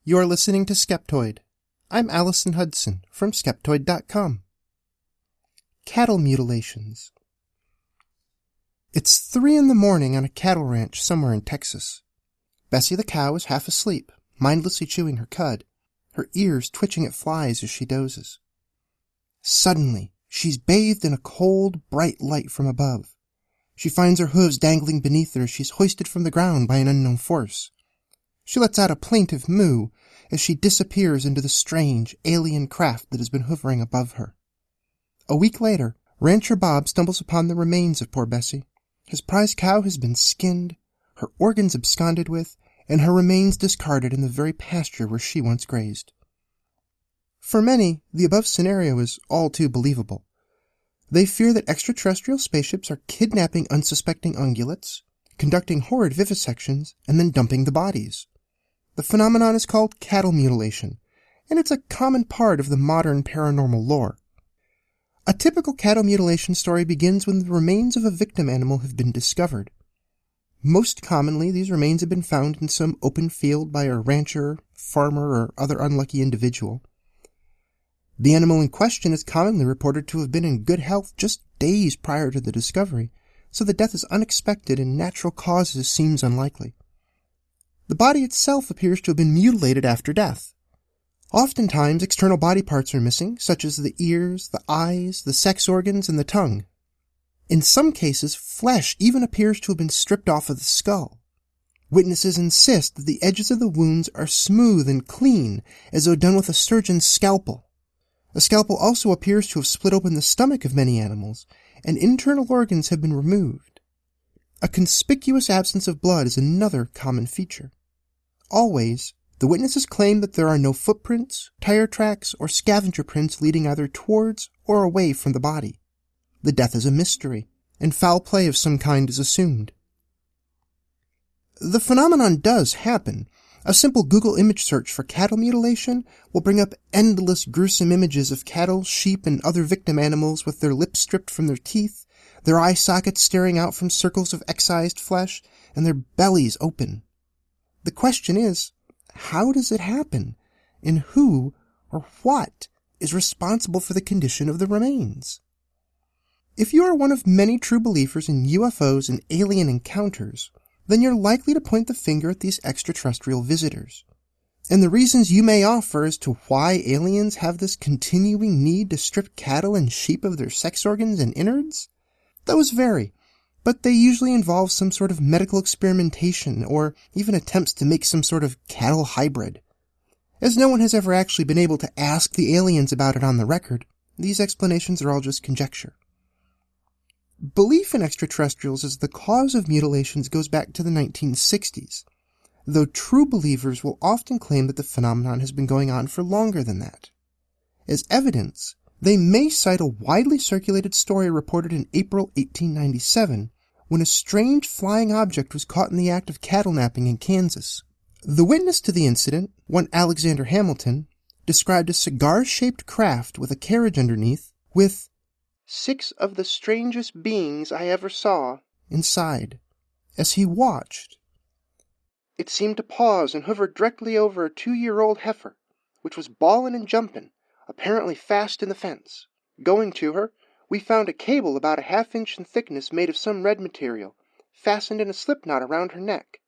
You're listening to Skeptoid. I'm Allison Hudson from Skeptoid.com. Cattle mutilations. It's 3 a.m. on a cattle ranch somewhere in Texas. Bessie the cow is half asleep, mindlessly chewing her cud, her ears twitching at flies as she dozes. Suddenly, she's bathed in a cold, bright light from above. She finds her hooves dangling beneath her as she's hoisted from the ground by an unknown force. She lets out a plaintive moo as she disappears into the strange, alien craft that has been hovering above her. A week later, Rancher Bob stumbles upon the remains of poor Bessie. His prize cow has been skinned, her organs absconded with, and her remains discarded in the very pasture where she once grazed. For many, the above scenario is all too believable. They fear that extraterrestrial spaceships are kidnapping unsuspecting ungulates, conducting horrid vivisections, and then dumping the bodies. The phenomenon is called cattle mutilation, and it's a common part of the modern paranormal lore. A typical cattle mutilation story begins when the remains of a victim animal have been discovered. Most commonly, these remains have been found in some open field by a rancher, farmer, or other unlucky individual. The animal in question is commonly reported to have been in good health just days prior to the discovery, so the death is unexpected and natural causes seems unlikely. The body itself appears to have been mutilated after death. Oftentimes, external body parts are missing, such as the ears, the eyes, the sex organs, and the tongue. In some cases, flesh even appears to have been stripped off of the skull. Witnesses insist that the edges of the wounds are smooth and clean, as though done with a surgeon's scalpel. A scalpel also appears to have split open the stomach of many animals, and internal organs have been removed. A conspicuous absence of blood is another common feature. Always, the witnesses claim that there are no footprints, tire tracks, or scavenger prints leading either towards or away from the body. The death is a mystery, and foul play of some kind is assumed. The phenomenon does happen. A simple Google image search for cattle mutilation will bring up endless gruesome images of cattle, sheep, and other victim animals with their lips stripped from their teeth, their eye sockets staring out from circles of excised flesh, and their bellies open. The question is, how does it happen? And who or what is responsible for the condition of the remains? If you are one of many true believers in UFOs and alien encounters, then you're likely to point the finger at these extraterrestrial visitors. And the reasons you may offer as to why aliens have this continuing need to strip cattle and sheep of their sex organs and innards? Those vary, but they usually involve some sort of medical experimentation or even attempts to make some sort of cattle hybrid. As no one has ever actually been able to ask the aliens about it on the record, these explanations are all just conjecture. Belief in extraterrestrials as the cause of mutilations goes back to the 1960s, though true believers will often claim that the phenomenon has been going on for longer than that. As evidence, they may cite a widely circulated story reported in April 1897 when a strange flying object was caught in the act of cattle napping in Kansas. The witness to the incident, one Alexander Hamilton, described a cigar-shaped craft with a carriage underneath with 6 of the strangest beings I ever saw inside. As he watched, it seemed to pause and hover directly over a 2-year-old heifer, which was bawling and jumping, apparently fast in the fence. Going to her, we found a cable about a 1/2 inch in thickness made of some red material, fastened in a slipknot around her neck,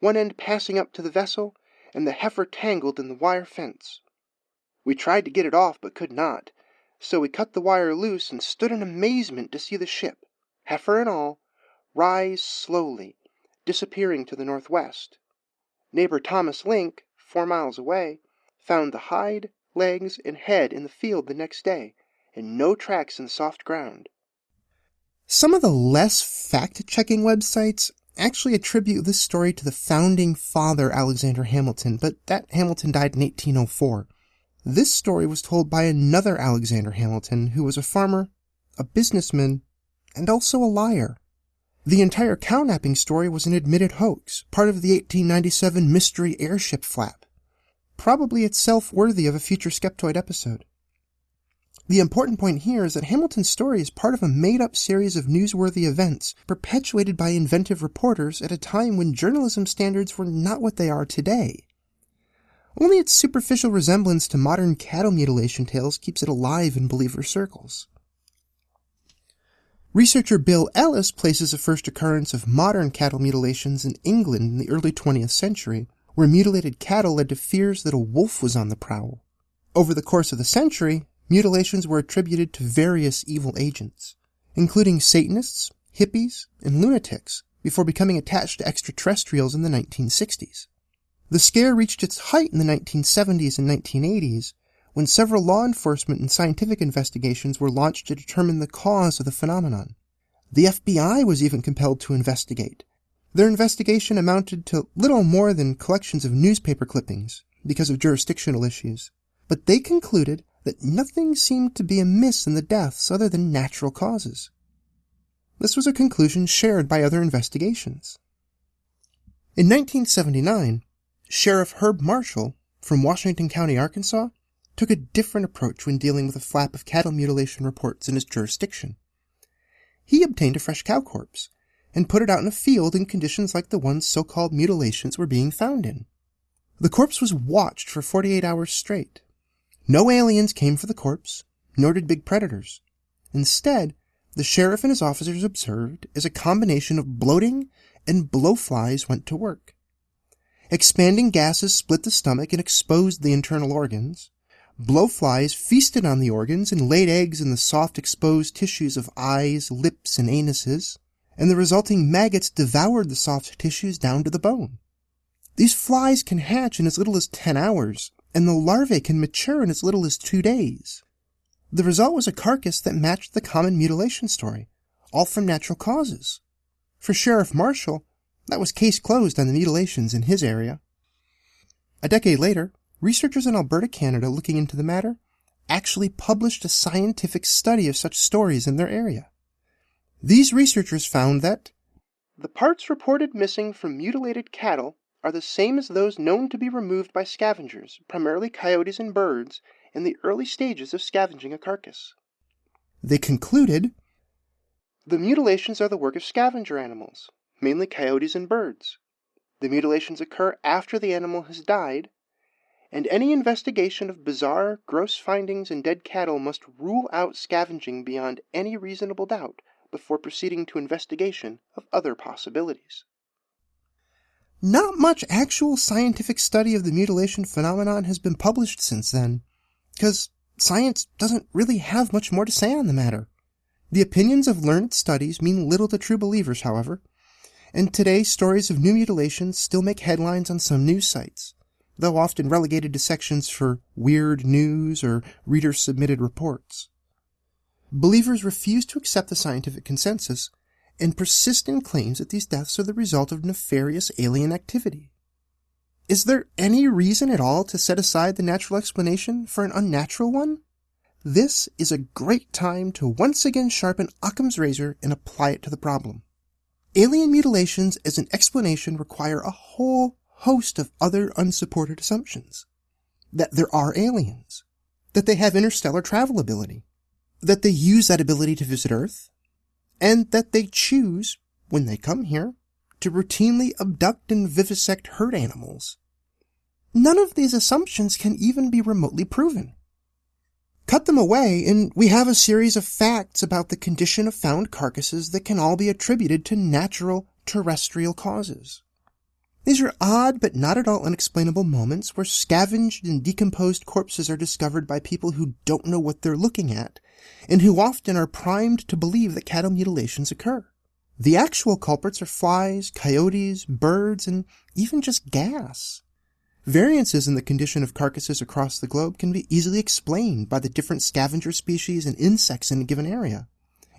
one end passing up to the vessel, and the heifer tangled in the wire fence. We tried to get it off but could not, so we cut the wire loose and stood in amazement to see the ship, heifer and all, rise slowly, disappearing to the northwest. Neighbor Thomas Link, 4 miles away, found the hide, legs, and head in the field the next day, and no tracks in soft ground. Some of the less fact-checking websites actually attribute this story to the founding father Alexander Hamilton, but that Hamilton died in 1804. This story was told by another Alexander Hamilton, who was a farmer, a businessman, and also a liar. The entire cow-napping story was an admitted hoax, part of the 1897 mystery airship flap, probably itself worthy of a future Skeptoid episode. The important point here is that Hamilton's story is part of a made-up series of newsworthy events perpetuated by inventive reporters at a time when journalism standards were not what they are today. Only its superficial resemblance to modern cattle mutilation tales keeps it alive in believer circles. Researcher Bill Ellis places a first occurrence of modern cattle mutilations in England in the early 20th century, where mutilated cattle led to fears that a wolf was on the prowl. Over the course of the century, mutilations were attributed to various evil agents, including Satanists, hippies, and lunatics, before becoming attached to extraterrestrials in the 1960s. The scare reached its height in the 1970s and 1980s, when several law enforcement and scientific investigations were launched to determine the cause of the phenomenon. The FBI was even compelled to investigate. Their investigation amounted to little more than collections of newspaper clippings because of jurisdictional issues, but they concluded that nothing seemed to be amiss in the deaths other than natural causes. This was a conclusion shared by other investigations. In 1979, Sheriff Herb Marshall from Washington County, Arkansas, took a different approach when dealing with a flap of cattle mutilation reports in his jurisdiction. He obtained a fresh cow corpse and put it out in a field in conditions like the ones so-called mutilations were being found in. The corpse was watched for 48 hours straight. No aliens came for the corpse, nor did big predators. Instead, the sheriff and his officers observed as a combination of bloating and blowflies went to work. Expanding gases split the stomach and exposed the internal organs. Blowflies feasted on the organs and laid eggs in the soft exposed tissues of eyes, lips, and anuses, and the resulting maggots devoured the soft tissues down to the bone. These flies can hatch in as little as 10 hours, and the larvae can mature in as little as 2 days. The result was a carcass that matched the common mutilation story, all from natural causes. For Sheriff Marshall, that was case closed on the mutilations in his area. A decade later, researchers in Alberta, Canada, looking into the matter, actually published a scientific study of such stories in their area. These researchers found that the parts reported missing from mutilated cattle are the same as those known to be removed by scavengers, primarily coyotes and birds, in the early stages of scavenging a carcass. They concluded, the mutilations are the work of scavenger animals, mainly coyotes and birds. The mutilations occur after the animal has died, and any investigation of bizarre, gross findings in dead cattle must rule out scavenging beyond any reasonable doubt before proceeding to investigation of other possibilities. Not much actual scientific study of the mutilation phenomenon has been published since then, because science doesn't really have much more to say on the matter. The opinions of learned studies mean little to true believers, however, and today stories of new mutilations still make headlines on some news sites, though often relegated to sections for weird news or reader-submitted reports. Believers refuse to accept the scientific consensus and persist in claims that these deaths are the result of nefarious alien activity. Is there any reason at all to set aside the natural explanation for an unnatural one? This is a great time to once again sharpen Occam's razor and apply it to the problem. Alien mutilations as an explanation require a whole host of other unsupported assumptions. That there are aliens, that they have interstellar travel ability, that they use that ability to visit Earth, and that they choose, when they come here, to routinely abduct and vivisect herd animals. None of these assumptions can even be remotely proven. Cut them away, and we have a series of facts about the condition of found carcasses that can all be attributed to natural terrestrial causes. These are odd but not at all unexplainable moments where scavenged and decomposed corpses are discovered by people who don't know what they're looking at, and who often are primed to believe that cattle mutilations occur. The actual culprits are flies, coyotes, birds, and even just gas. Variances in the condition of carcasses across the globe can be easily explained by the different scavenger species and insects in a given area,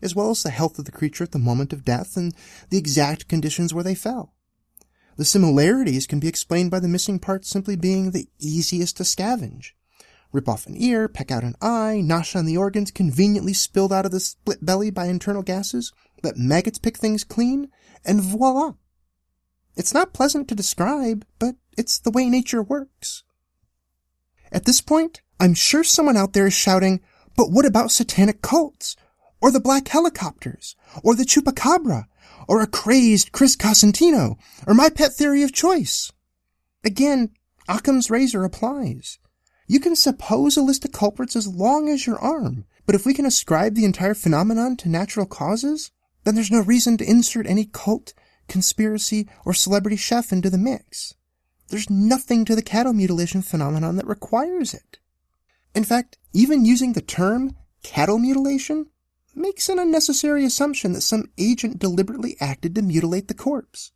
as well as the health of the creature at the moment of death and the exact conditions where they fell. The similarities can be explained by the missing parts simply being the easiest to scavenge. Rip off an ear, peck out an eye, nosh on the organs conveniently spilled out of the split belly by internal gases, let maggots pick things clean, and voila! It's not pleasant to describe, but it's the way nature works. At this point, I'm sure someone out there is shouting, but what about satanic cults? Or the black helicopters? Or the chupacabra? Or a crazed Chris Cosentino? Or my pet theory of choice? Again, Occam's razor applies. You can suppose a list of culprits as long as your arm, but if we can ascribe the entire phenomenon to natural causes, then there's no reason to insert any cult, conspiracy, or celebrity chef into the mix. There's nothing to the cattle mutilation phenomenon that requires it. In fact, even using the term cattle mutilation makes an unnecessary assumption that some agent deliberately acted to mutilate the corpse.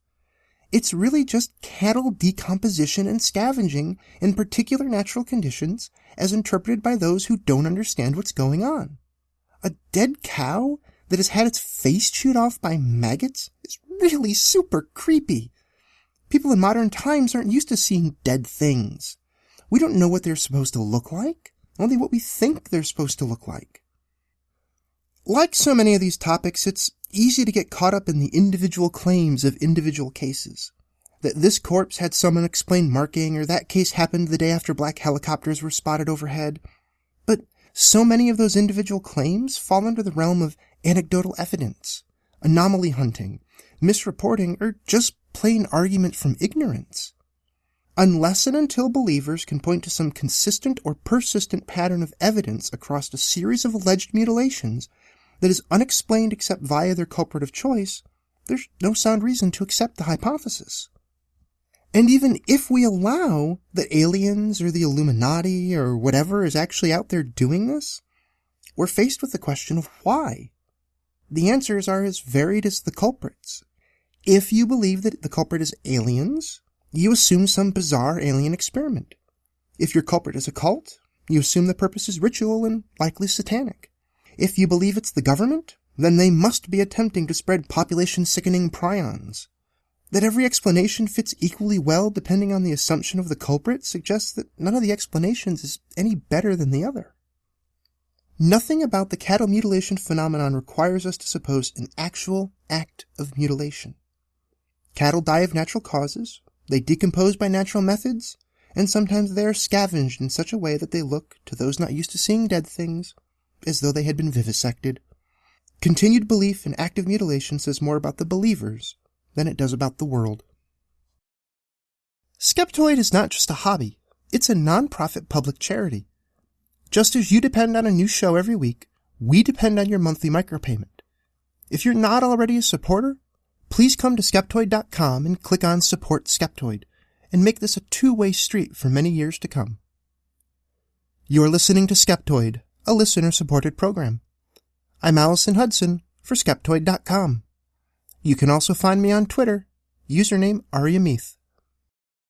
It's really just cattle decomposition and scavenging in particular natural conditions as interpreted by those who don't understand what's going on. A dead cow that has had its face chewed off by maggots is really super creepy. People in modern times aren't used to seeing dead things. We don't know what they're supposed to look like, only what we think they're supposed to look like. Like so many of these topics, it's easy to get caught up in the individual claims of individual cases. That this corpse had some unexplained marking, or that case happened the day after black helicopters were spotted overhead. But so many of those individual claims fall under the realm of anecdotal evidence, anomaly hunting, misreporting, or just plain argument from ignorance. Unless and until believers can point to some consistent or persistent pattern of evidence across a series of alleged mutilations that is unexplained except via their culprit of choice, there's no sound reason to accept the hypothesis. And even if we allow that aliens or the Illuminati or whatever is actually out there doing this, we're faced with the question of why. The answers are as varied as the culprits. If you believe that the culprit is aliens, you assume some bizarre alien experiment. If your culprit is a cult, you assume the purpose is ritual and likely satanic. If you believe it's the government, then they must be attempting to spread population-sickening prions. That every explanation fits equally well depending on the assumption of the culprit suggests that none of the explanations is any better than the other. Nothing about the cattle mutilation phenomenon requires us to suppose an actual act of mutilation. Cattle die of natural causes, they decompose by natural methods, and sometimes they are scavenged in such a way that they look, to those not used to seeing dead things, as though they had been vivisected. Continued belief in active mutilation says more about the believers than it does about the world. Skeptoid is not just a hobby, it's a non-profit public charity. Just as you depend on a new show every week, we depend on your monthly micropayment. If you're not already a supporter, please come to Skeptoid.com and click on Support Skeptoid, and make this a two-way street for many years to come. You're listening to Skeptoid, a listener-supported program. I'm Allison Hudson for Skeptoid.com. You can also find me on Twitter, username Aryameeth.